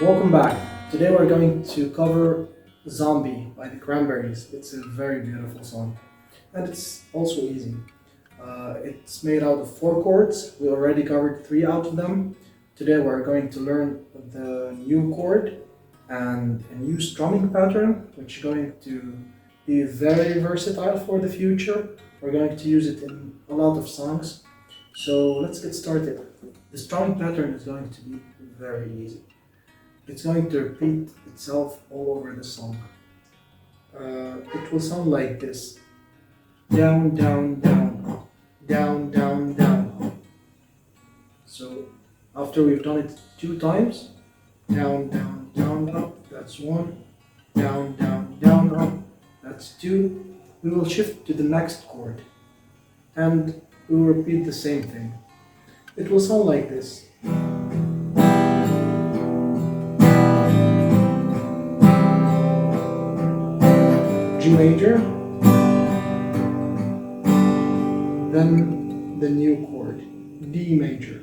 Welcome back. Today we're going to cover Zombie by the Cranberries. It's a very beautiful song and it's also easy. It's made out of four chords. We already covered three out of them. Today we're going to learn the new chord and a new strumming pattern, which is going to be very versatile for the future. We're going to use it in a lot of songs. So let's get started. The strumming pattern is going to be very easy. It's going to repeat itself all over the song. It will sound like this: down, down, down, up, down, down, down, up. So after we've done it two times, down, down, down, up, that's one, down, down, down, up, that's two, we will shift to the next chord and we will repeat the same thing. It will sound like this. G major, then the new chord, D major.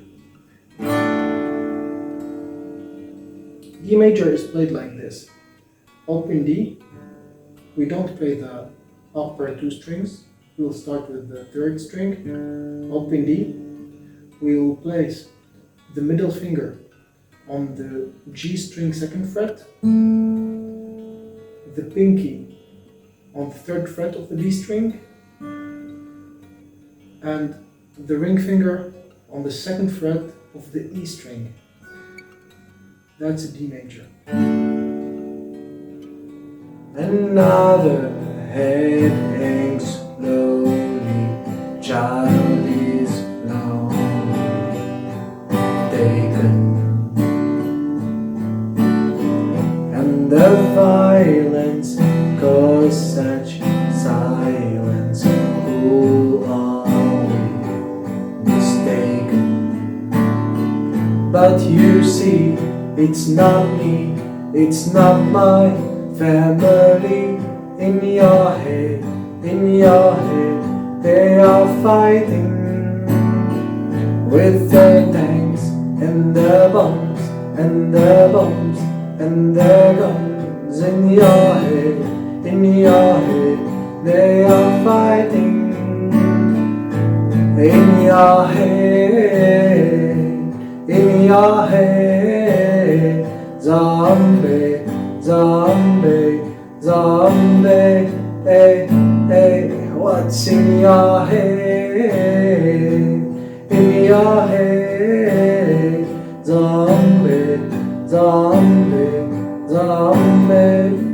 D major is played like this. Open D, we don't play the upper two strings, we will start with the third string. Open D, we will place the middle finger on the G string second fret, the pinky on the third fret of the D string, and the ring finger on the second fret of the E string. That's a D major. Another head hangs slowly, child is lonely, taken, and the violence caused such silence. Who are we mistaken? But you see, it's not me, it's not my family. In your head, they are fighting with the tanks and the bombs and the bombs and the guns. In your head, they are fighting. In your head, zombie, zombie, zombie, hey, hey, what's in your head? In your head, zombie, zombie, zombie.